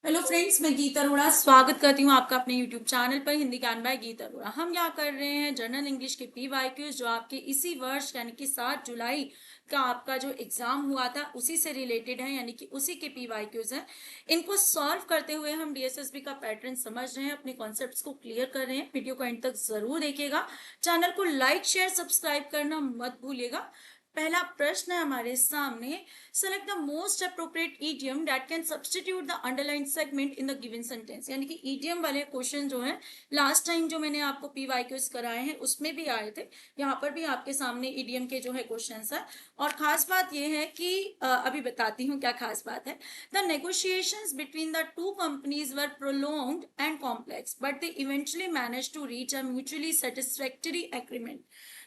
Hello friends, मैं गीता अरोड़ा स्वागत करती हूँ आपका अपने यूट्यूब चैनल पर हिंदी ज्ञान बाय गीता अरोड़ा। हम यहाँ कर रहे हैं जनरल इंग्लिश के पीवाईक्यूज जो आपके इसी वर्ष यानी कि 7 जुलाई का आपका जो एग्जाम हुआ था उसी से रिलेटेड है, यानी कि उसी के पीवाईक्यूज हैं। इनको सॉल्व करते हुए हम डीएसएसबी का पैटर्न समझ रहे हैं, अपने कॉन्सेप्ट्स को क्लियर कर रहे हैं। वीडियो को एंड तक जरूर देखिएगा। चैनल को लाइक शेयर सब्सक्राइब करना मत भूलिएगा। पहला प्रश्न है हमारे सामने। Select the most appropriate idiom that can substitute the underline segment in the given sentence. यानी कि ईडियम वाले क्वेश्चन जो है लास्ट टाइम जो मैंने आपको पीवाईक्यूज कराए हैं उसमें भी आए थे, यहाँ पर भी आपके सामने ईडियम के जो है क्वेश्चंस है। और खास बात यह है कि अभी बताती हूँ क्या खास बात है। The negotiations between the two companies were prolonged and complex but they eventually manage to reach a mutually satisfactory agreement.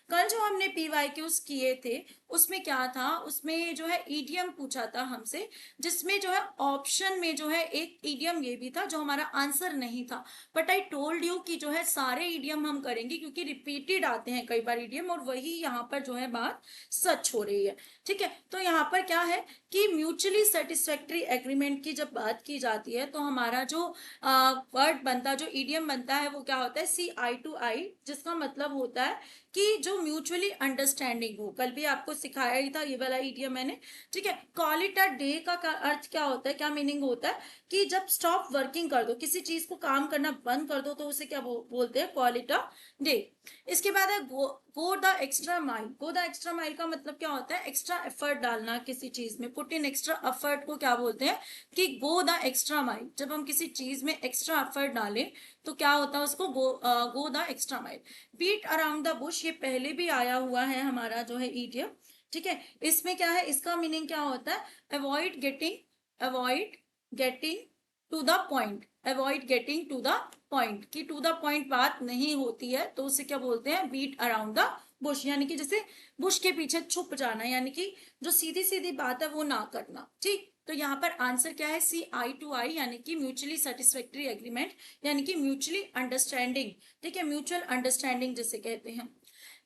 कल जो हमने पीवाईक्यूज किए थे उसमें क्या था, उसमें जो है ईडियम पूछा था हमसे, जिसमें जो है ऑप्शन में जो है एक ईडियम ये भी था जो हमारा आंसर नहीं था। बट आई टोल्ड यू कि जो है सारे ईडियम हम करेंगे क्योंकि रिपीटेड आते हैं कई बार ईडियम, और वही यहाँ पर जो है बात सच हो रही है। ठीक है, तो यहाँ पर क्या है कि म्यूचुअली सेटिस्फैक्टरी एग्रीमेंट की जब बात की जाती है तो हमारा जो वर्ड बनता है, जो ईडियम बनता है वो क्या होता है, CI to I, जिसका मतलब होता है कि जो म्यूचुअली अंडरस्टैंडिंग हो। कल भी आपको सिखाया ही था ये वाला ईडियम मैंने। ठीक है, कॉल इट अ डे का अर्थ क्या होता है, क्या मीनिंग होता है कि जब स्टॉप वर्किंग कर दो, किसी चीज को काम करना बंद कर दो तो उसे क्या बोलते हैं, कॉल इट अ डे। इसके बाद है गो the extra mile. Go the extra mile का मतलब क्या होता है, एक्स्ट्रा एफर्ट डालना किसी चीज में, पुट इन एक्स्ट्रा एफर्ट को क्या बोलते हैं कि गो द एक्स्ट्रा माइल। जब हम किसी चीज में एक्स्ट्रा एफर्ट डालें तो क्या होता है, उसको go the extra mile. Beat around the bush, ये पहले भी आया हुआ है हमारा जो है ईडियम। ठीक है, इसमें क्या है, इसका मीनिंग क्या होता है, avoid getting to the point. Avoid getting to the point, कि टू द पॉइंट बात नहीं होती है तो उसे क्या बोलते हैं, बीट अराउंड द बुश। यानी कि जैसे बुश के पीछे छुप जाना, यानी कि जो सीधी सीधी बात है वो ना करना। ठीक, तो यहाँ पर आंसर क्या है, CI to I, यानी कि म्यूचुअली सेटिस्फैक्टरी एग्रीमेंट, यानी कि म्यूचुअली अंडरस्टैंडिंग। ठीक है, म्यूचुअल अंडरस्टैंडिंग जिसे कहते हैं।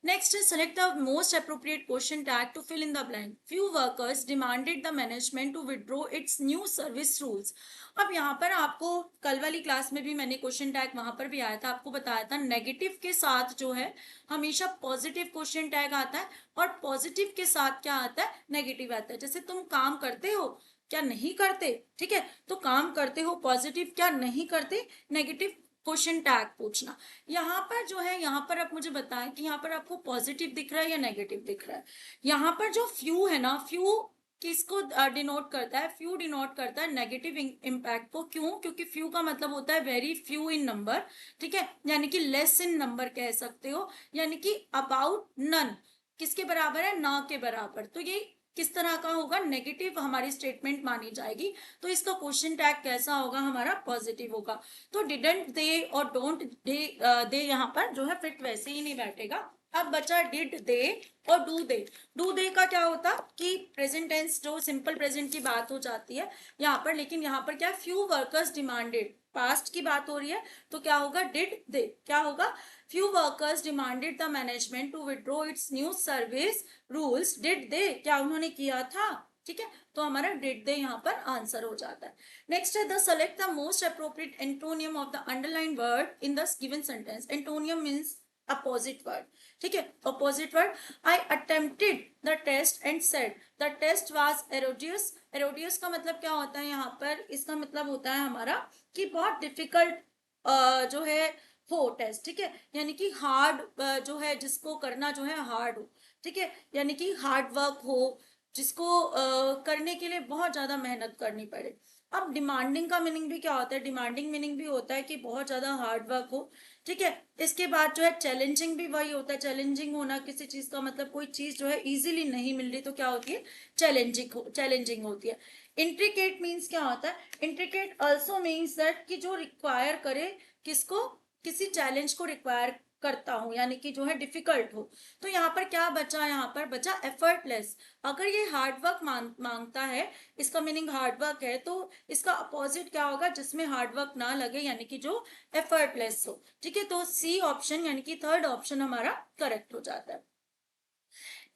Next is select the most appropriate question tag to fill in the blank. Few workers demanded the management to withdraw its new service rules. अब यहाँ पर आपको कल वाली क्लास में भी मैंने क्वेश्चन टैग वहां पर भी आया था, आपको बताया था नेगेटिव के साथ जो है हमेशा पॉजिटिव क्वेश्चन टैग आता है, और पॉजिटिव के साथ क्या आता है, नेगेटिव आता है। जैसे तुम काम करते हो क्या नहीं करते, ठीक है, तो काम करते हो पॉजिटिव, क्या नहीं करते नेगेटिव, क्वेश्चन टैग पूछना। यहाँ पर जो है, यहाँ पर आप मुझे बताएं कि यहाँ पर आपको पॉजिटिव दिख रहा है या नेगेटिव दिख रहा है। यहाँ पर जो फ्यू है ना, फ्यू किसको डिनोट करता है, फ्यू डिनोट करता है नेगेटिव इम्पैक्ट को। क्यों, क्योंकि फ्यू का मतलब होता है वेरी फ्यू इन नंबर। ठीक है, यानी कि लेस इन नंबर कह सकते हो, यानी कि अबाउट नन, किसके बराबर है, ना के बराबर। तो ये किस तरह का होगा, नेगेटिव हमारी स्टेटमेंट मानी जाएगी। तो इसका क्वेश्चन टैग कैसा होगा, हमारा पॉजिटिव होगा। तो डिडंट दे और डोंट दे यहाँ पर जो है फिट वैसे ही नहीं बैठेगा। अब बचा डिड दे और डू दे। डू दे का क्या होता कि प्रेजेंट टेंस, जो सिंपल प्रेजेंट की बात हो जाती है यहाँ पर, लेकिन यहाँ पर क्या, फ्यू वर्कर्स डिमांडेड, पास्ट की बात हो रही है, तो क्या होगा, डिड दे। क्या होगा, few workers demanded the management to withdraw its new service rules. Did they, क्या उन्होंने किया था। ठीक है, तो हमारा डिड दे यहाँ पर आंसर हो जाता है। नेक्स्ट है the select the most appropriate antonym of the underline word in the given sentence. Antonym means opposite word. ठीक है, opposite word, I attempted the test and said the test was arduous. Arduous का मतलब क्या होता है यहाँ पर, इसका मतलब होता है हमारा कि बहुत डिफिकल्ट जो है हो टेस्ट। ठीक है, यानी कि हार्ड जो है, जिसको करना जो है हार्ड हो। ठीक है, यानी कि हार्ड वर्क हो, जिसको करने के लिए बहुत ज्यादा मेहनत करनी पड़े। अब डिमांडिंग का मीनिंग भी क्या होता है, डिमांडिंग मीनिंग भी होता है कि बहुत ज्यादा हार्ड वर्क हो। ठीक है, इसके बाद जो है चैलेंजिंग भी वही होता है, चैलेंजिंग होना किसी चीज का मतलब, कोई चीज जो है इजीली नहीं मिल रही तो क्या होती है, चैलेंजिंग होती है। इंट्रिकेट मीन्स क्या होता है, इंट्रिकेट ऑल्सो मीन्स दैट कि जो रिक्वायर करे, किसको, किसी चैलेंज को रिक्वायर करता हूं, यानी कि जो है डिफिकल्ट हो। तो यहाँ पर क्या बचा, यहाँ पर बचा एफर्टलेस। अगर ये हार्ड वर्क मांगता है, इसका मीनिंग हार्ड वर्क है, तो इसका अपोजिट क्या होगा, जिसमें हार्ड वर्क ना लगे, यानी कि जो एफर्टलेस हो। ठीक है, तो सी ऑप्शन यानी कि थर्ड ऑप्शन हमारा करेक्ट हो जाता है।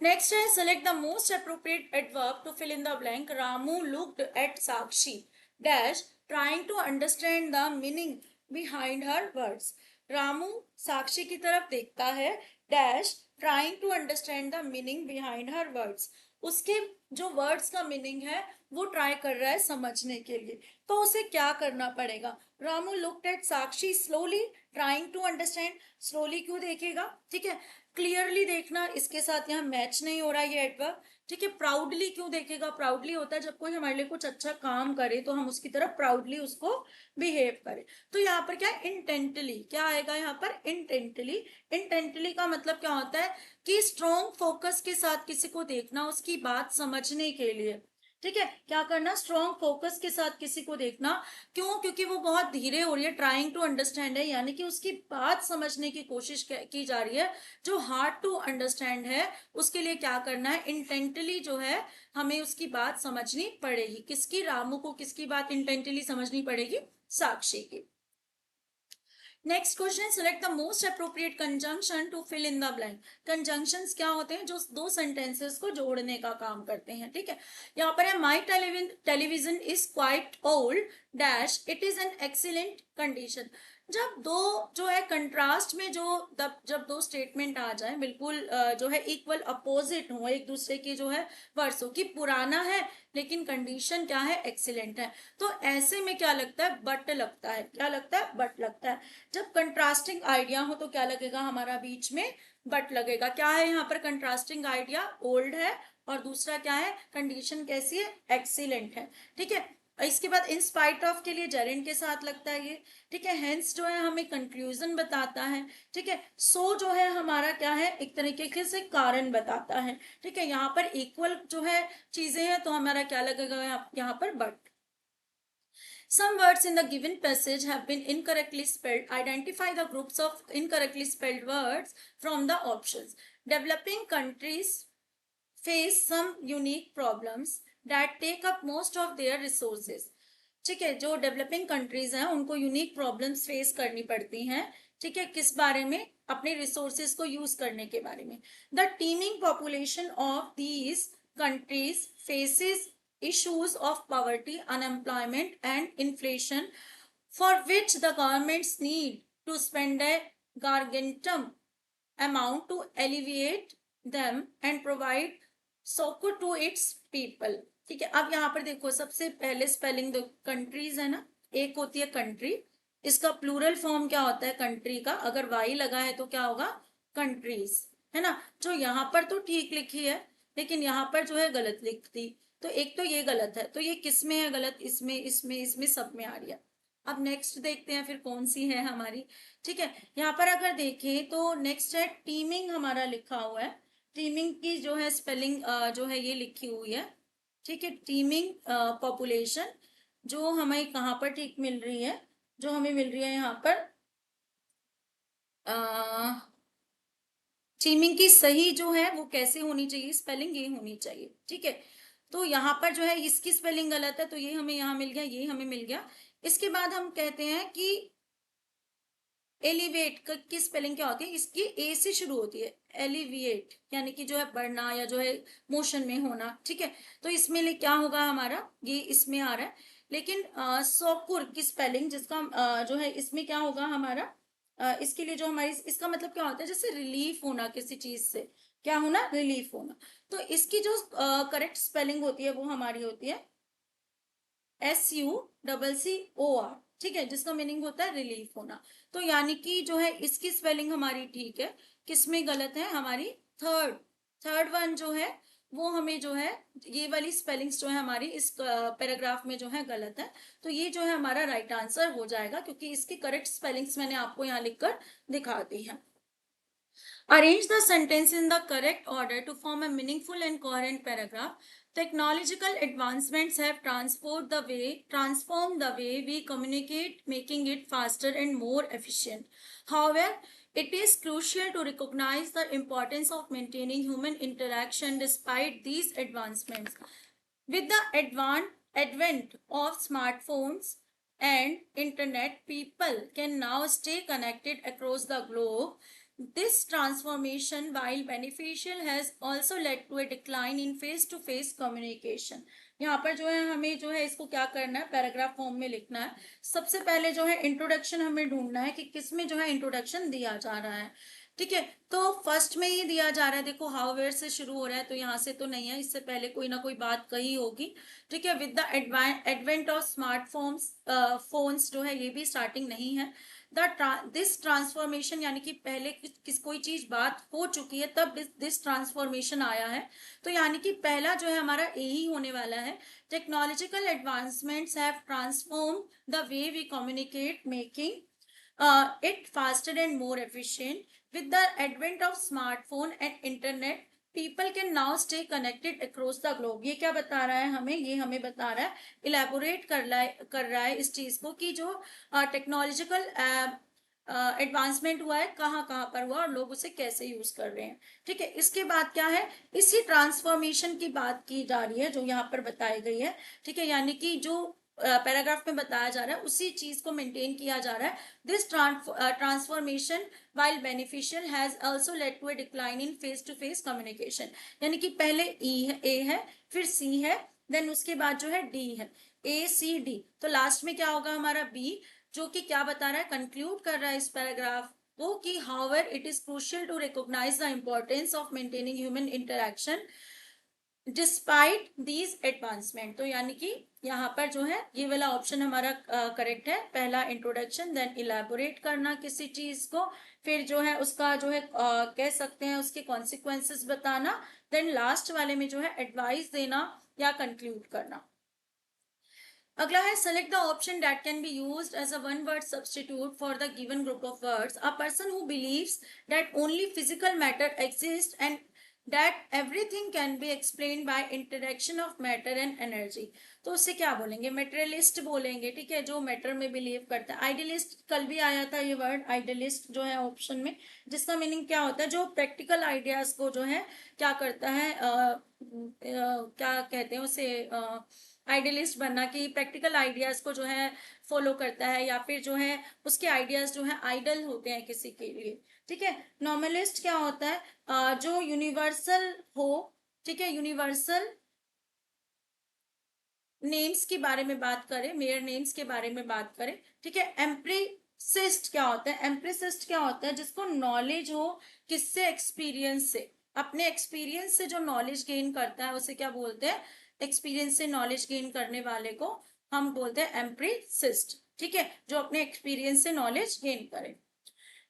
नेक्स्ट है select the most appropriate adverb to fill in the blank. Ramu looked at Sakshi dash trying to understand the meaning behind her words. Ramu Sakshi की तरफ देखता है, dash trying to understand the meaning behind her words, उसके जो words का meaning है वो try कर रहा है समझने के लिए। तो उसे क्या करना पड़ेगा? Ramu looked at Sakshi slowly trying to understand, slowly क्यों देखेगा? ठीक है, क्लियरली देखना इसके साथ यहाँ मैच नहीं हो रहा है ये एडवर्ब। ठीक है, प्राउडली क्यों देखेगा? प्राउडली होता है जब कोई हमारे लिए कुछ अच्छा काम करे तो हम उसकी तरफ प्राउडली उसको बिहेव करें। तो यहाँ पर क्या है? इंटेंटली। क्या आएगा यहाँ पर? इंटेंटली। इंटेंटली का मतलब क्या होता है कि स्ट्रॉन्ग फोकस के साथ किसी को देखना, उसकी बात समझने के लिए। ठीक है, क्या करना? स्ट्रॉन्ग फोकस के साथ किसी को देखना। क्यों? क्योंकि वो बहुत धीरे हो रही है, ट्राइंग टू अंडरस्टैंड है, यानी कि उसकी बात समझने की कोशिश की जा रही है। जो हार्ड टू अंडरस्टैंड है उसके लिए क्या करना है? इंटेंटली जो है हमें उसकी बात समझनी पड़ेगी। किसकी? रामू को किसकी बात इंटेंटली समझनी पड़ेगी? साक्षी की। Next question, select the most appropriate conjunction to fill in the blank. Conjunctions क्या होते हैं? जो दो सेंटेंसेस को जोड़ने का काम करते हैं। ठीक है, यहाँ पर है my television is quite old dash it is an excellent condition. जब दो जो है कंट्रास्ट में जो जब दो स्टेटमेंट आ जाए बिल्कुल जो है इक्वल अपोजिट हो एक दूसरे के जो है वर्षों की, पुराना है लेकिन कंडीशन क्या है? एक्सीलेंट है, तो ऐसे में क्या लगता है? बट लगता है। क्या लगता है? बट लगता है। जब कंट्रास्टिंग आइडिया हो तो क्या लगेगा हमारा? बीच में बट लगेगा। क्या है यहाँ पर कंट्रास्टिंग आइडिया? ओल्ड है, और दूसरा क्या है? कंडीशन कैसी है? एक्सीलेंट है। ठीक है, इसके बाद इन स्पाइट ऑफ के लिए जेरेंट के साथ लगता है ये। ठीक है, हेंस जो है हमें कंक्लूजन बताता है। ठीक है, सो जो है हमारा क्या है? एक तरीके से कारण बताता है। ठीक है, यहाँ पर इक्वल जो है चीजें हैं तो हमारा क्या लगेगा यहाँ पर? But. Some words in the given passage have been incorrectly spelled. Identify the groups of incorrectly spelled words from the options. Developing countries face some unique problems that take up most of their resources. ठीक है, जो developing countries हैं उनको unique problems face करनी पड़ती हैं। ठीक है, किस बारे में? अपने रिसोर्सेज को यूज करने के बारे में। The teeming population of these countries faces issues of poverty, unemployment, and inflation, for which the governments need to spend a gargantuan amount to alleviate them and provide succor to its people. ठीक है, अब यहाँ पर देखो सबसे पहले spelling दो, countries है ना, एक होती है कंट्री, इसका प्लूरल फॉर्म क्या होता है कंट्री का? अगर वाई लगा है तो क्या होगा? कंट्रीज, है ना। जो यहाँ पर तो ठीक लिखी है लेकिन यहाँ पर जो है गलत लिखती, तो एक तो ये गलत है, तो ये किस में है गलत? इसमें, इसमें, इसमें, सब में आ रही है। अब नेक्स्ट देखते हैं फिर कौन सी है हमारी। ठीक है, यहाँ पर अगर देखें तो नेक्स्ट है टीमिंग, हमारा लिखा हुआ है। टीमिंग की जो है स्पेलिंग जो है ये लिखी हुई है। ठीक है, टीमिंग पॉपुलेशन जो हमें कहाँ पर ठीक मिल रही है? जो हमें मिल रही है यहाँ पर टीमिंग की सही जो है वो कैसे होनी चाहिए? स्पेलिंग ये होनी चाहिए। ठीक है, तो यहाँ पर जो है इसकी स्पेलिंग गलत है तो ये हमें यहाँ मिल गया, ये हमें मिल गया। इसके बाद हम कहते हैं कि एलिवेट की स्पेलिंग क्या होती है? इसकी ए से शुरू होती है, एलिविएट, यानी कि जो है बढ़ना या जो है मोशन में होना। ठीक है, तो इसमें लिए क्या होगा हमारा? ये इसमें आ रहा है, लेकिन सोकुर की स्पेलिंग जिसका जो है इसमें क्या होगा हमारा? इसके लिए जो हमारी इसका मतलब क्या होता है? जैसे रिलीफ होना किसी चीज से, क्या होना? रिलीफ होना। तो इसकी जो करेक्ट स्पेलिंग होती है वो हमारी होती है SUCCOR। ठीक है, जिसका मीनिंग होता है रिलीफ होना। तो यानी कि जो है इसकी स्पेलिंग हमारी ठीक है, किसमें गलत है? हमारी थर्ड वन जो है वो हमें जो है ये वाली स्पेलिंग्स जो है हमारी इस पैराग्राफ में जो है गलत है, तो ये जो है हमारा राइट आंसर हो जाएगा क्योंकि इसकी करेक्ट स्पेलिंग्स मैंने आपको यहाँ लिखकर दिखा दी है। Arrange the sentence in the correct order to form a meaningful and coherent paragraph. Technological advancements have transformed the way we communicate, making it faster and more efficient. However, it is crucial to recognize the importance of maintaining human interaction despite these advancements. With the advent of smartphones and internet, people can now stay connected across the globe. This transformation, while beneficial, has also led to a decline in face-to-face communication. यहाँ पर जो है हमें जो है इसको क्या करना है, पैराग्राफ फॉर्म में लिखना है। सबसे पहले जो है इंट्रोडक्शन हमें ढूंढना है कि किसमें जो है इंट्रोडक्शन दिया जा रहा है। ठीक है, तो फर्स्ट में ही दिया जा रहा है, देखो हाउ वेयर से शुरू हो रहा है, तो यहाँ से तो नहीं है, इससे पहले कोई ना कोई बात कही होगी। ठीक है, with the advent of smartphones, phones जो है ये भी स्टार्टिंग नहीं है। दिस ट्रांसफॉर्मेशन यानी कि पहले किस कोई चीज बात हो चुकी है तब दिस ट्रांसफॉर्मेशन आया है। तो यानी कि पहला जो है हमारा ए ही होने वाला है। Technological advancements have transform the way we communicate, making it faster and more efficient. With the advent of smartphone and internet, people can now stay connected across the globe. ये क्या बता रहा है हमें, ये हमें बता रहा है, इलेबोरेट कर रहा है इस चीज को कि जो टेक्नोलॉजिकल एडवांसमेंट हुआ है कहाँ कहाँ पर हुआ और लोग उसे कैसे यूज कर रहे हैं। ठीक है, इसके बाद क्या है, इसी ट्रांसफॉर्मेशन की बात की जा रही है जो यहाँ पर बताई गई है। ठीक है, यानी कि जो पैराग्राफ में बताया जा रहा है उसी चीज को मेंटेन किया जा रहा है। This transformation while beneficial has also led to a decline in face to face communication। यानी कि पहले ए है, फिर सी है, देन उसके बाद जो है डी है, ए सी डी, तो लास्ट में क्या होगा हमारा बी, जो कि क्या बता रहा है, कंक्लूड कर रहा है इस पैराग्राफ को कि however it is crucial to recognise the importance of maintaining human interaction despite these advancement. तो यानी कि यहाँ पर जो है ये वाला ऑप्शन हमारा करेक्ट है, पहला इंट्रोडक्शन, देन इलेबोरेट करना किसी चीज को, फिर जो है उसका जो है कह सकते हैं उसके कॉन्सिक्वेंसेस बताना, देन लास्ट वाले में जो है एडवाइस देना या कंक्लूड करना। अगला है select the option that can be used as a one word substitute for the given group of words. A person who believes that only physical matter exist and that everything can be explained by interaction of matter and energy। तो उससे क्या बोलेंगे, materialist बोलेंगे। ठीक है, जो matter में believe करता है। आइडियलिस्ट कल भी आया था ये वर्ड आइडियलिस्ट जो है ऑप्शन में, जिसका मीनिंग क्या होता है, जो प्रैक्टिकल आइडियाज को जो है क्या करता है, क्या कहते हैं उसे, आइडियलिस्ट बनना, कि प्रैक्टिकल आइडियाज को जो है फॉलो करता है, या फिर जो है उसके आइडियाज जो है आइडल होते हैं किसी के लिए। ठीक है, नॉर्मलिस्ट क्या होता है, जो यूनिवर्सल हो। ठीक है, यूनिवर्सल नेम्स के बारे में बात करें, मेयर नेम्स के बारे में बात करें। ठीक है, एम्प्रिसिस्ट क्या होता है, एम्प्रिसिस्ट क्या होता है, जिसको नॉलेज हो, किससे, एक्सपीरियंस से, अपने एक्सपीरियंस से जो नॉलेज गेन करता है उसे क्या बोलते हैं, एक्सपीरियंस से नॉलेज गेन करने वाले को हम बोलते हैं एम्प्रिसिस्ट। ठीक है, जो अपने एक्सपीरियंस से नॉलेज गेन करे।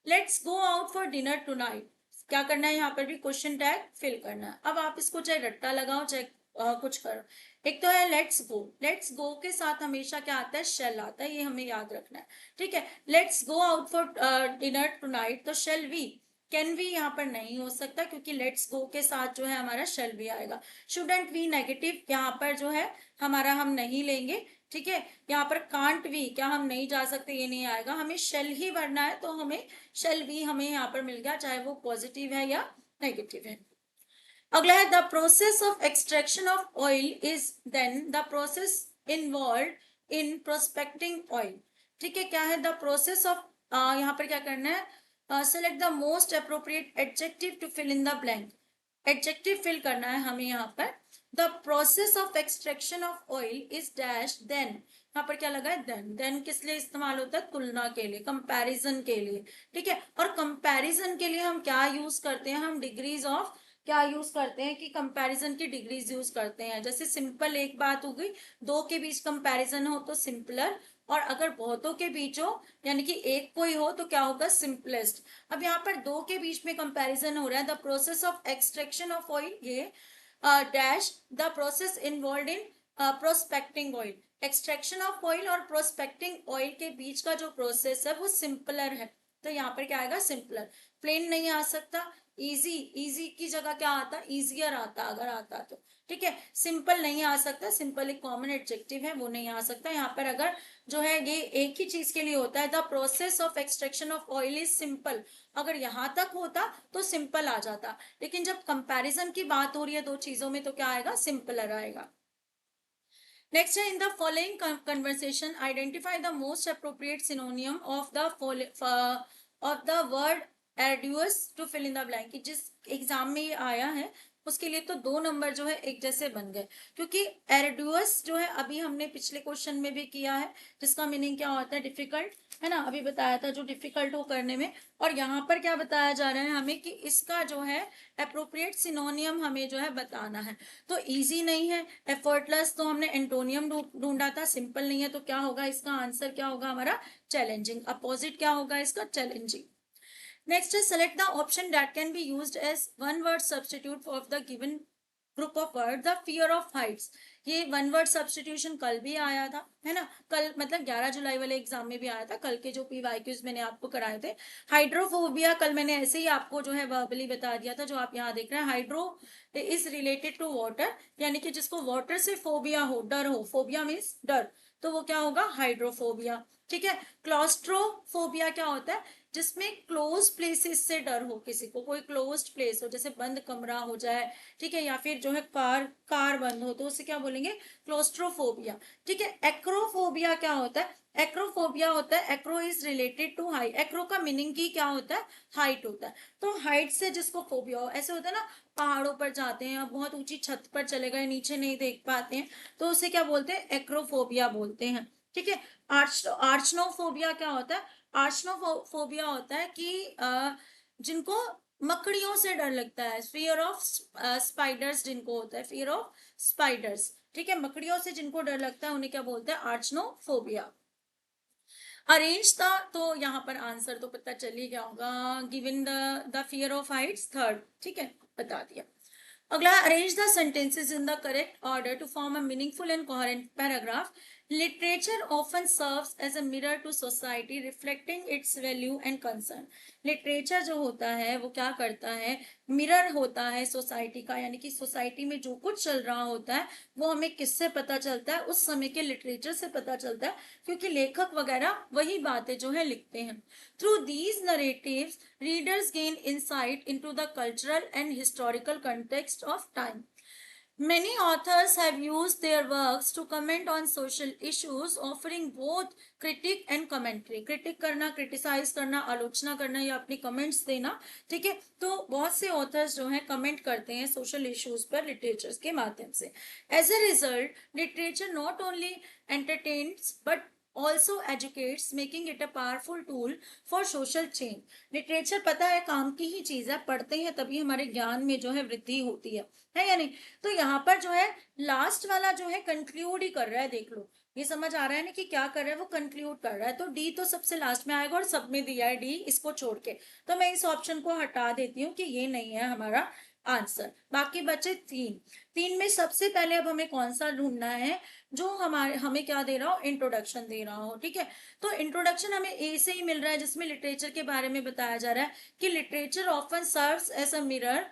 Let's go out for dinner tonight, क्या करना है यहाँ पर भी क्वेश्चन टैग फिल करना है। अब आप इसको चाहे रट्टा लगाओ चाहे कुछ करो। एक तो है लेट्स गो, लेट्स गो के साथ हमेशा क्या आता है, शेल आता है, ये हमें याद रखना है। ठीक है, let's go out for dinner tonight, तो शेल वी, कैन वी यहाँ पर नहीं हो सकता क्योंकि लेट्स गो के साथ जो है हमारा शेल भी आएगा। शुडंट वी नेगेटिव यहाँ पर जो है हमारा हम नहीं लेंगे। ठीक है, यहाँ पर कांट वी, क्या हम नहीं जा सकते, ये नहीं आएगा, हमें शेल ही भरना है, तो हमें शेल वी हमें यहाँ पर मिल गया, चाहे वो पॉजिटिव है या नेगेटिव है। अगला है the process of extraction of oil is then the process involve in prospecting oil. ठीक है, क्या है द प्रोसेस ऑफ, यहाँ पर क्या करना है, select the most appropriate adjective to fill in the blank. Adjective fill करना है हमें यहाँ पर। The process of extraction of oil is dash then, यहाँ पर क्या लगा है, देन किस लिए इस्तेमाल होता है, तुलना के लिए, कंपैरिजन के लिए। ठीक है, और कंपैरिजन के लिए हम क्या यूज करते हैं, हम डिग्रीज ऑफ क्या यूज करते हैं, कि कंपैरिजन की डिग्रीज यूज करते हैं। जैसे सिंपल एक बात हो गई, दो के बीच कंपैरिजन हो तो सिंपलर, और अगर बहुतों के बीच हो यानी कि एक कोई हो तो क्या होगा, सिंपलेस्ट। अब यहाँ पर दो के बीच में कंपैरिजन हो रहा है, the process of extraction of oil, ये dash the process involve in prospecting oil. Extraction of oil और प्रोस्पेक्टिंग ऑयल के बीच का जो प्रोसेस है वो सिंपलर है, तो यहाँ पर क्या आएगा, सिंपलर। प्लेन नहीं आ सकता, इजी, इजी की जगह क्या आता, इजियर आता अगर आता तो। ठीक है, सिंपल नहीं आ सकता, सिंपल एक कॉमन एडजेक्टिव है वो नहीं आ सकता। यहाँ पर अगर जो है ये एक ही चीज के लिए होता है, the process of extraction of oil is simple, अगर यहाँ तक होता तो सिंपल आ जाता, लेकिन जब कंपैरिजन की बात हो रही है दो चीजों में तो क्या आएगा, सिंपलर आएगा। नेक्स्ट है in the following conversation identify the most appropriate synonym of the word odious to fill in the blank. जिस एग्जाम में ये आया है उसके लिए तो 2 नंबर जो है एक जैसे बन गए, क्योंकि एरडुअस जो है अभी हमने पिछले क्वेश्चन में भी किया है, जिसका मीनिंग क्या होता है, डिफिकल्ट, है ना, अभी बताया था, जो डिफिकल्ट हो करने में। और यहाँ पर क्या बताया जा रहा है हमें कि इसका जो है अप्रोप्रिएट सिनोनियम हमें जो है बताना है। तो इजी नहीं है, एफर्टलेस तो हमने एंटोनियम ढूंढा था, सिंपल नहीं है, तो क्या होगा इसका आंसर, क्या होगा हमारा, चैलेंजिंग। अपोजिट क्या होगा इसका, challenging. Next is select the option that can be used as one word substitute of the given group of word. The fear of heights. ये वन वर्ड सब्सटीट्यूशन कल भी आया था, है ना, कल मतलब 11 जुलाई वाले एग्जाम में भी आया था, कल के जो PYQs मैंने आपको कराए थे। हाइड्रोफोबिया कल मैंने ऐसे ही आपको जो है वर्बली बता दिया था, जो आप यहाँ देख रहे हैं, hydro is related to water, यानी कि जिसको वाटर से फोबिया हो, डर हो, फोबिया मीन्स डर, तो वो क्या होगा, हाइड्रोफोबिया। ठीक है। क्लॉस्ट्रोफोबिया क्या होता है, जिसमें क्लोज प्लेसेस से डर हो, किसी को कोई क्लोज्ड प्लेस हो, जैसे बंद कमरा हो जाए, ठीक है, या फिर जो है कार बंद हो, तो उसे क्या बोलेंगे, क्लोस्ट्रोफोबिया। ठीक है। एक्रोफोबिया क्या होता है, एक्रोफोबिया होता है, acro is related to height, acro का मीनिंग ही क्या होता है, हाइट होता है। तो हाइट से जिसको फोबिया हो, ऐसे होता है ना, पहाड़ों पर जाते हैं, बहुत ऊंची छत पर चले गए, नीचे नहीं देख पाते हैं, तो उसे क्या बोलते हैं, एक्रोफोबिया बोलते हैं। ठीक है। आर्चनोफोबिया क्या होता है, आर्चनोफोबिया होता है कि जिनको मकड़ियों से डर लगता है, फियर ऑफ स्पाइडर्स जिनको होता है, फियर ऑफ स्पाइडर्स। ठीक है, मकड़ियों से जिनको डर लगता है उन्हें क्या बोलते हैं, आर्चनोफोबिया। अरेंज था, तो यहाँ पर आंसर तो पता चल ही गया होगा, given the fear of heights, third. ठीक है, बता दिया। अगला, arrange the sentences in the correct order to form a meaningful and coherent paragraph. Literature often serves as a mirror to society reflecting its value and concern. Literature जो होता है वो क्या करता है, मिरर होता है सोसाइटी का, यानी कि सोसाइटी में जो कुछ चल रहा होता है वो हमें किससे पता चलता है, उस समय के लिटरेचर से पता चलता है, क्योंकि लेखक वगैरह वही बातें जो है लिखते हैं। Through these narratives readers gain insight into the cultural and historical context of time. Many authors have used their works to comment on social issues, offering both critic and commentary. Critic करना, criticise करना, आलोचना करना या अपनी comments देना। ठीक है, तो बहुत से ऑथर्स जो हैं कमेंट करते हैं सोशल इश्यूज पर लिटरेचर के माध्यम से। As a result, literature not only entertains but also educates, making it a powerful tool for social change. Literature पता है काम की ही चीज है, पढ़ते हैं तभी हमारे ज्ञान में जो है वृद्धि होती है या नहीं। तो यहाँ पर जो है लास्ट वाला जो है कंक्लूड ही कर रहा है, देख लो, ये समझ आ रहा है ना कि क्या कर रहा है, वो कंक्लूड कर रहा है। तो डी तो सबसे लास्ट में आएगा और सब में दिया है डी, इसको छोड़ के, तो मैं इस ऑप्शन को हटा देती हूँ कि ये नहीं है हमारा आंसर। बाकी बचे तीन, तीन में सबसे पहले अब हमें कौन सा ढूंढना है, जो हमारे हमें क्या दे रहा हो, इंट्रोडक्शन दे रहा हो। ठीक है, तो इंट्रोडक्शन हमें ए से ही मिल रहा है, जिसमें लिटरेचर के बारे में बताया जा रहा है कि literature often serves as a mirror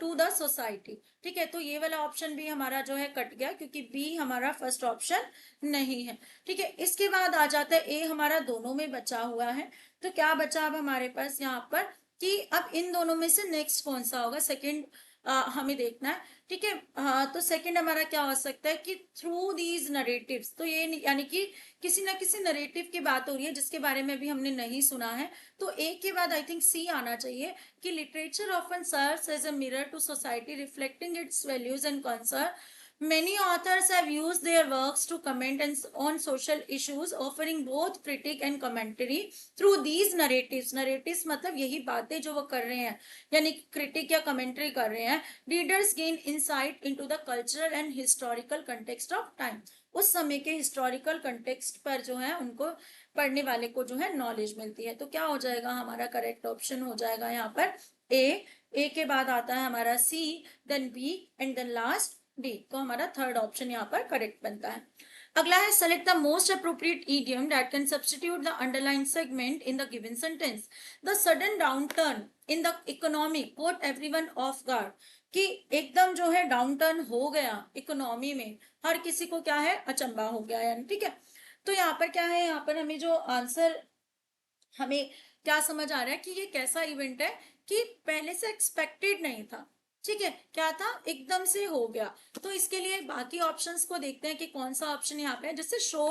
to the society. ठीक है, तो ये वाला ऑप्शन भी हमारा जो है कट गया, क्योंकि बी हमारा फर्स्ट ऑप्शन नहीं है। ठीक है, इसके बाद आ जाता है ए, हमारा दोनों में बचा हुआ है। तो क्या बचा अब हमारे पास यहाँ पर, कि अब इन दोनों में से नेक्स्ट कौन सा होगा, सेकंड हमें देखना है। ठीक है, तो सेकंड हमारा क्या हो सकता है कि थ्रू दीज नरेटिव्स, तो ये यानी कि किसी ना किसी नरेटिव की बात हो रही है जिसके बारे में भी हमने नहीं सुना है। तो ए के बाद आई थिंक सी आना चाहिए, कि literature often serves as a mirror to society reflecting its values and concern. Many authors have used their works to comment on social issues, offering both critique and commentary through these narratives. Narratives मतलब यही बातें जो वो कर रहे हैं, यानी critique या commentary कर रहे हैं। Readers gain insight into the cultural and historical context of time. उस समय के historical context पर जो है उनको पढ़ने वाले को जो है नॉलेज मिलती है। तो क्या हो जाएगा, हमारा करेक्ट ऑप्शन हो जाएगा यहाँ पर ए के बाद आता है हमारा C, then B and then last D. तो हमारा थर्ड ऑप्शन यहाँ पर करेक्ट बनता है। अगला है select the most appropriate idiom that can substitute the underline segment in the given sentence. The sudden downturn in the economy caught everyone off guard, कि एकदम जो है डाउनटर्न हो गया इकोनॉमी में, हर किसी को क्या है, अचंबा हो गया है। ठीक है, तो यहाँ पर क्या है, यहाँ पर हमें जो आंसर, हमें क्या समझ आ रहा है कि ये कैसा इवेंट है कि पहले से एक्सपेक्टेड नहीं था। ठीक है, क्या था, एकदम से हो गया। तो इसके लिए बाकी ऑप्शंस को देखते हैं कि कौन सा ऑप्शन यहाँ पे है, जैसे show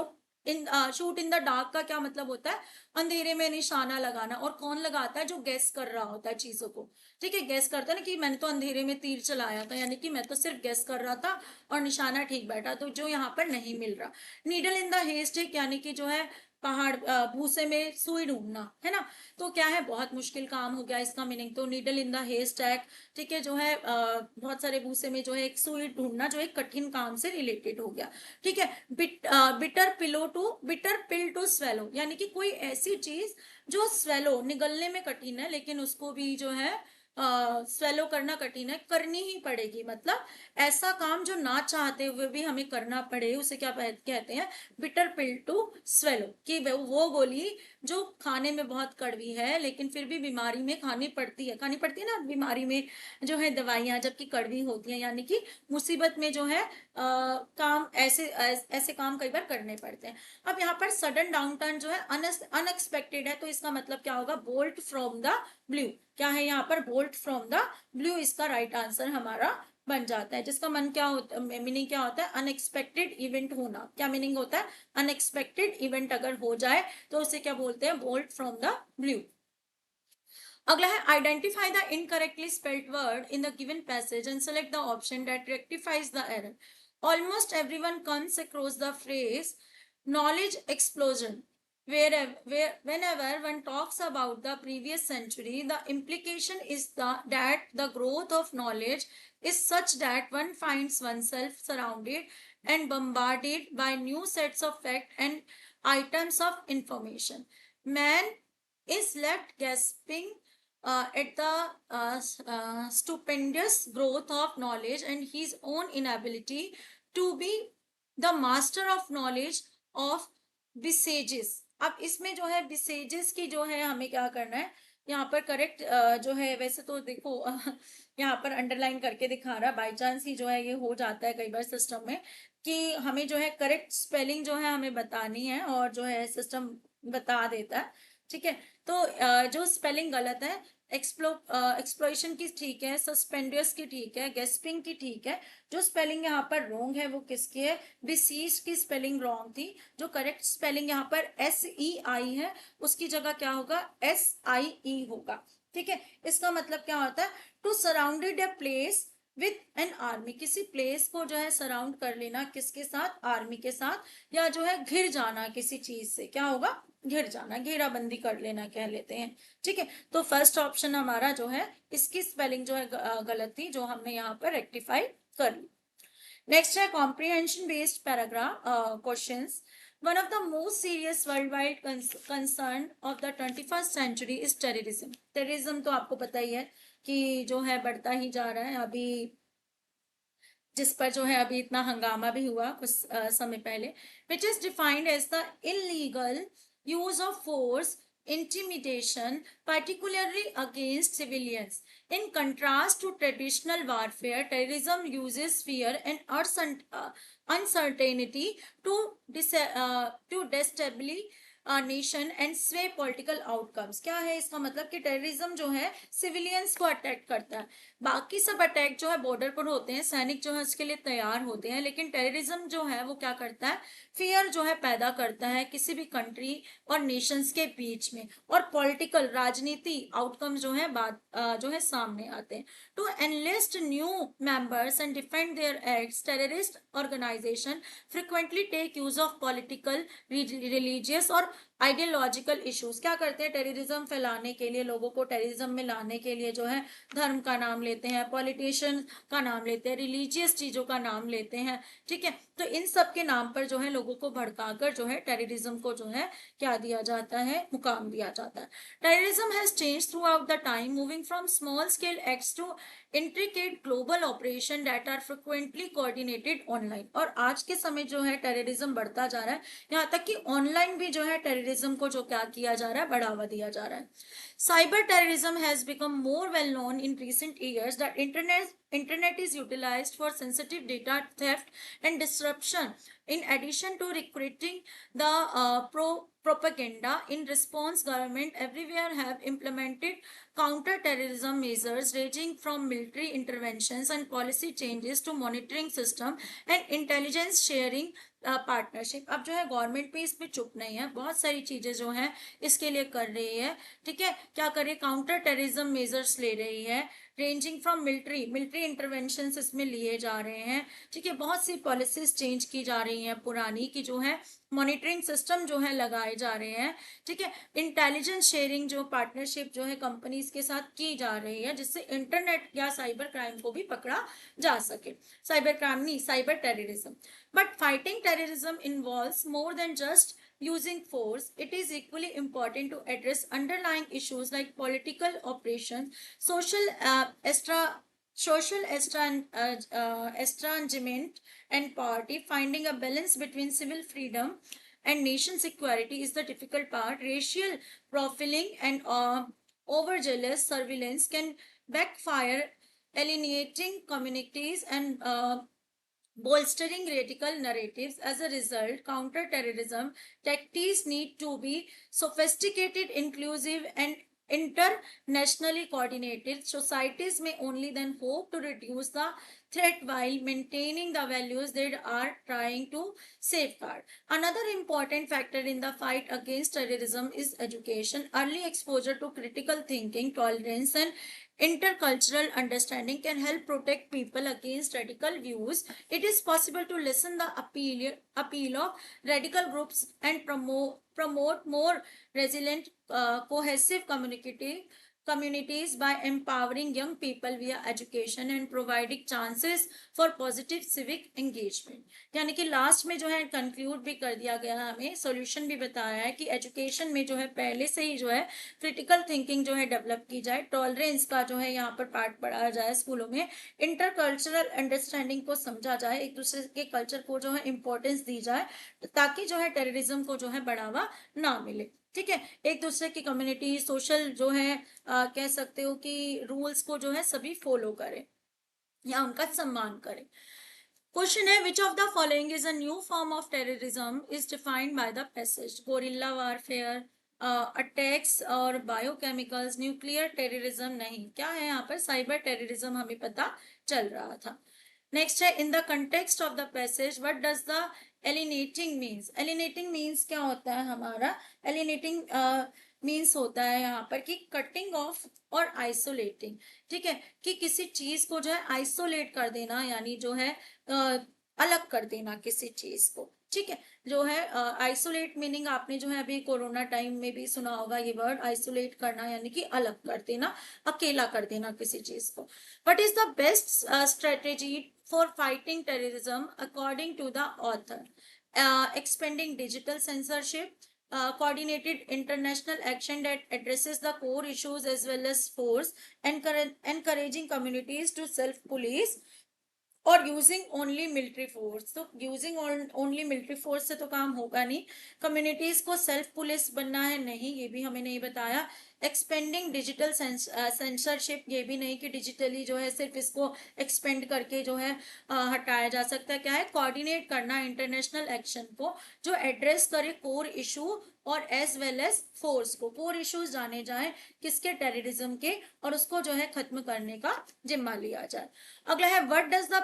shoot in the dark का क्या मतलब होता है, अंधेरे में निशाना लगाना। और कौन लगाता है, जो गेस कर रहा होता है चीजों को, ठीक है, गेस करता है ना कि मैंने तो अंधेरे में तीर चलाया था, यानी कि मैं तो सिर्फ गेस कर रहा था और निशाना ठीक बैठा, तो जो यहाँ पर नहीं मिल रहा। नीडल इन द हेस्टेक यानी कि जो है पहाड़ भूसे में सुई ढूंढना, है ना। तो क्या है, बहुत मुश्किल काम हो गया इसका मीनिंग। तो नीडल इन द हेस्टैक, ठीक है, जो है बहुत सारे भूसे में जो है एक सुई ढूंढना, जो एक कठिन काम से रिलेटेड हो गया, ठीक है। बिटर पिल टू स्वेलो, यानी कि कोई ऐसी चीज जो स्वेलो निगलने में कठिन है, लेकिन उसको भी जो है स्वेलो करना कठिन है, करनी ही पड़ेगी। मतलब ऐसा काम जो ना चाहते हुए भी हमें करना पड़े, उसे क्या कहते हैं, बिटर पिल टू स्वेलो। कि वो गोली जो खाने में बहुत कड़वी है, लेकिन फिर भी बीमारी में खानी पड़ती है ना बीमारी में, जो है दवाइयां जबकि कड़वी होती हैं, यानी कि मुसीबत में जो है काम ऐसे काम कई बार करने पड़ते हैं। अब यहाँ पर सडन डाउन टर्न जो है अनएक्सपेक्टेड है, तो इसका मतलब क्या होगा, बोल्ट फ्रॉम द ब्लू। क्या है यहाँ पर, बोल्ट फ्रॉम द ब्लू इसका राइट आंसर हमारा बन जाता है, जिसका मन क्या होता, मीनिंग क्या होता है, अनएक्सपेक्टेड इवेंट होना। क्या मीनिंग होता है, अनएक्सपेक्टेड इवेंट अगर हो जाए तो उसे क्या बोलते हैं, बोल्ट फ्रॉम द ब्लू। अगला है identify the incorrectly spelled word in the given passage and select the option that rectifies the error. Almost everyone comes across the phrase knowledge explosion. Whenever one talks about the previous century, the implication is that the growth of knowledge is such that one finds oneself surrounded and bombarded by new sets of facts and items of information. Man is left gasping at the stupendous growth of knowledge and his own inability to be the master of knowledge of बिसेजेस। अब इसमें जो है बिसेजेस की जो है हमें क्या करना है, यहाँ पर करेक्ट जो है, वैसे तो देखो यहाँ पर अंडरलाइन करके दिखा रहा है, बाई चांस ही जो है ये हो जाता है कई बार सिस्टम में कि हमें जो है करेक्ट स्पेलिंग जो है हमें बतानी है और जो है सिस्टम बता देता है, ठीक है। तो जो स्पेलिंग गलत है, एक्सप्लोइशन की ठीक है, सस्पेंडियस की ठीक है, गेस्पिंग की ठीक है। जो स्पेलिंग यहाँ पर रॉन्ग है वो किसकी है, बिसीज की स्पेलिंग रॉन्ग थी। जो करेक्ट स्पेलिंग यहाँ पर SEI है, उसकी जगह क्या होगा, SIE होगा, ठीक है। इसका मतलब क्या होता है, to surrounded a place with an army, किसी प्लेस को जो है सराउंड कर लेना, किसके साथ, आर्मी के साथ, या जो है घिर जाना किसी चीज से, क्या होगा, घिर जाना, घेराबंदी कर लेना कह लेते हैं, ठीक है। तो फर्स्ट ऑप्शन हमारा जो है, इसकी स्पेलिंग जो है गलत थी, जो हमने यहाँ पर रेक्टिफाई कर ली। नेक्स्ट है comprehension based paragraph questions. One of the most serious world wide concern of the 21st century is terrorism. Terrorism तो आपको पता ही है कि जो है बढ़ता ही जा रहा है, अभी जिस पर जो है अभी इतना हंगामा भी हुआ कुछ समय पहले, which is defined as the illegal use of force, intimidation, particularly against civilians. In contrast to traditional warfare, terrorism uses fear and uncertainty to destabilize nation and स्वे पॉलिटिकल आउटकम्स। क्या है इसका मतलब, कि टेररिज्म जो है सिविलियंस को attack करता है। बाकी सब अटैक जो है बॉर्डर पर होते हैं, सैनिक जो है उसके लिए तैयार होते हैं, लेकिन टेररिज्म जो है वो क्या करता है, फियर जो है पैदा करता है किसी भी कंट्री और नेशंस के बीच में, और पॉलिटिकल राजनीति आउटकम जो है बात जो है सामने आते हैं। To enlist new members and defend their acts, terrorist organisation frequently take use of political, religious और आइडियोलॉजिकल इश्यूज। क्या करते हैं, टेररिज्म फैलाने के लिए, लोगों को टेररिज्म में लाने के लिए जो है धर्म का नाम लेते हैं, पॉलिटिशियन का नाम लेते हैं, रिलीजियस चीजों का नाम लेते हैं, ठीक है। तो इन सब के नाम पर जो है लोगों को भड़काकर जो है टेररिज्म को जो है क्या दिया जाता है, मुकाम दिया जाता है। Terrorism has change throughout the time, moving from small scale acts to intricate global operation that are frequently coordinated online. और आज के समय जो है टेररिज्म बढ़ता जा रहा है, यहाँ तक कि ऑनलाइन भी जो है टेररिज्म को जो क्या किया जा रहा है, बढ़ावा दिया जा रहा है। Cyber terrorism has become more well known in recent years that internet is utilized for sensitive data theft and disruption. In addition to recruiting the propaganda in response, government everywhere have implemented counter-terrorism measures ranging from military interventions and policy changes to monitoring system and intelligence sharing partnership. अब जो है government भी इसमें चुप नहीं है, बहुत सारी चीजें जो है इसके लिए कर रही है। ठीक है, क्या कर रही है, काउंटर टेररिज्म मेजर्स ले रही है, रेंजिंग फ्रॉम मिलिट्री इंटरवेंशन इसमें लिए जा रहे हैं। ठीक है, बहुत सी पॉलिसीज चेंज की जा रही हैं, पुरानी की जो है मॉनिटरिंग सिस्टम जो है लगाए जा रहे हैं। ठीक है, इंटेलिजेंस शेयरिंग जो पार्टनरशिप जो है कंपनीज के साथ की जा रही है, जिससे इंटरनेट या साइबर क्राइम को भी पकड़ा जा सके। साइबर क्राइम नहीं, cyber terrorism. But fighting terrorism involves more than just using force. It is equally important to address underlying issues like political oppression, social estrangement, and poverty. Finding a balance between civil freedom and nation security is the difficult part. Racial profiling and overzealous surveillance can backfire, alienating communities and bolstering radical narratives. As a result, counterterrorism tactics need to be sophisticated, inclusive, and internationally coordinated. Societies may only then hope to reduce the threat while maintaining the values they are trying to safeguard. Another important factor in the fight against terrorism is education. Early exposure to critical thinking, tolerance, and intercultural understanding can help protect people against radical views. It is possible to lessen the appeal of radical groups and promote more resilient, cohesive communities by empowering young people via education and providing chances for positive civic engagement. यानी कि last में जो है conclude भी कर दिया गया, हमें सॉल्यूशन भी बताया है कि एजुकेशन में जो है पहले से ही जो है क्रिटिकल थिंकिंग जो है डेवलप की जाए, टॉलरेंस का जो है यहाँ पर पार्ट पढ़ाया जाए स्कूलों में, इंटरकल्चरल अंडरस्टैंडिंग को समझा जाए, एक दूसरे के कल्चर को जो है इंपॉर्टेंस दी जाए, ताकि जो है टेररिज्म को जो है बढ़ावा ना मिले। ठीक है, एक दूसरे की कम्युनिटी सोशल जो है कह सकते हो कि रूल्स को जो है सभी फॉलो करें या उनका सम्मान करें। क्वेश्चन है, which of the following is a new form of terrorism is defined by the passage? Gorilla warfare, attacks और बायोकेमिकल्स, न्यूक्लियर टेररिज्म नहीं। क्या है यहाँ पर, साइबर टेररिज्म हमें पता चल रहा था। नेक्स्ट है, in the context of the passage what does the alienating means? Alienating means क्या होता है हमारा, एलिनेटिंग मीन्स होता है यहाँ पर कि कटिंग ऑफ और आइसोलेटिंग। ठीक है, कि किसी चीज को जो है आइसोलेट कर देना, यानी जो है अलग कर देना किसी चीज को। ठीक है, जो है आइसोलेट मीनिंग आपने जो है अभी कोरोना टाइम में भी सुना होगा ये वर्ड, आइसोलेट करना यानी कि अलग कर देना, अकेला कर देना किसी चीज को। What is the best strategy for fighting terrorism according to the author? expanding digital censorship, coordinated international action that addresses the core issues as well as force, encouraging communities to self-police, और using only military force. तो using only military force से तो काम होगा नहीं, communities को self police बनना है नहीं, ये भी हमें नहीं बताया। एक्सपेंडिंग डिजिटल सेंसरशिप, ये भी नहीं कि डिजिटली जो है सिर्फ इसको एक्सपेंड करके जो है हटाया जा सकता है। क्या है, कोऑर्डिनेट करना इंटरनेशनल एक्शन को जो एड्रेस करे कोर इशू और एज वेल एज फोर्स को, कोर इश्यूज जाने जाए किसके, टेररिज्म के, और उसको जो है खत्म करने का जिम्मा लिया जाए। अगला है, what does the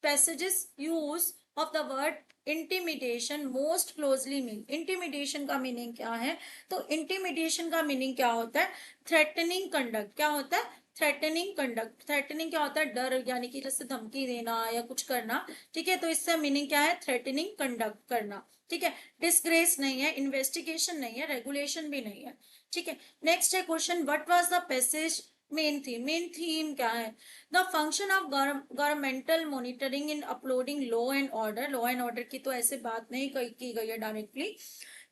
passages use of the word intimidation most closely mean? Intimidation का मीनिंग क्या है? तो इंटिमिडेशन का मीनिंग क्या होता है, थ्रेटनिंग कंडक्ट। क्या होता है, थ्रेटनिंग कंडक्ट। थ्रेटनिंग क्या होता है, डर, यानी कि जैसे धमकी देना या कुछ करना। ठीक है, तो इससे मीनिंग क्या है, थ्रेटनिंग कंडक्ट करना। ठीक है, डिस्ग्रेस नहीं है, इन्वेस्टिगेशन नहीं है, रेगुलेशन भी नहीं है। ठीक है, नेक्स्ट है question, what was the passage main theme? Main theme क्या है? The function of governmental monitoring in uploading law and order. Law and order की तो ऐसे बात नहीं की गई है directly.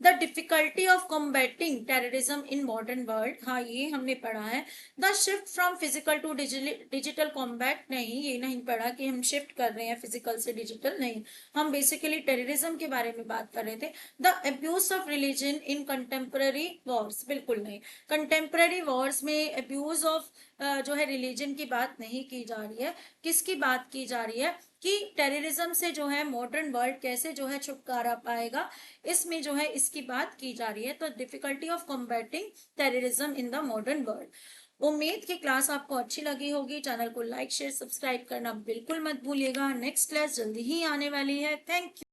The difficulty of combating terrorism in modern world, हाँ ये हमने पढ़ा है। The shift from physical to digital combat, नहीं ये नहीं पढ़ा कि हम शिफ्ट कर रहे हैं फिजिकल से डिजिटल, नहीं, हम बेसिकली टेररिज्म के बारे में बात कर रहे थे। The abuse of religion in contemporary Wars, बिल्कुल नहीं, कंटेम्पररी वॉर्स में अब्यूज ऑफ जो है रिलीजन की बात नहीं की जा रही है। किसकी बात की जा रही है कि टेररिज्म से जो है मॉडर्न वर्ल्ड कैसे जो है छुटकारा पाएगा, इसमें जो है इसकी बात की जा रही है। तो difficulty of combating terrorism in the modern world. उम्मीद की क्लास आपको अच्छी लगी होगी। चैनल को लाइक शेयर सब्सक्राइब करना बिल्कुल मत भूलिएगा। नेक्स्ट क्लास जल्दी ही आने वाली है। Thank you.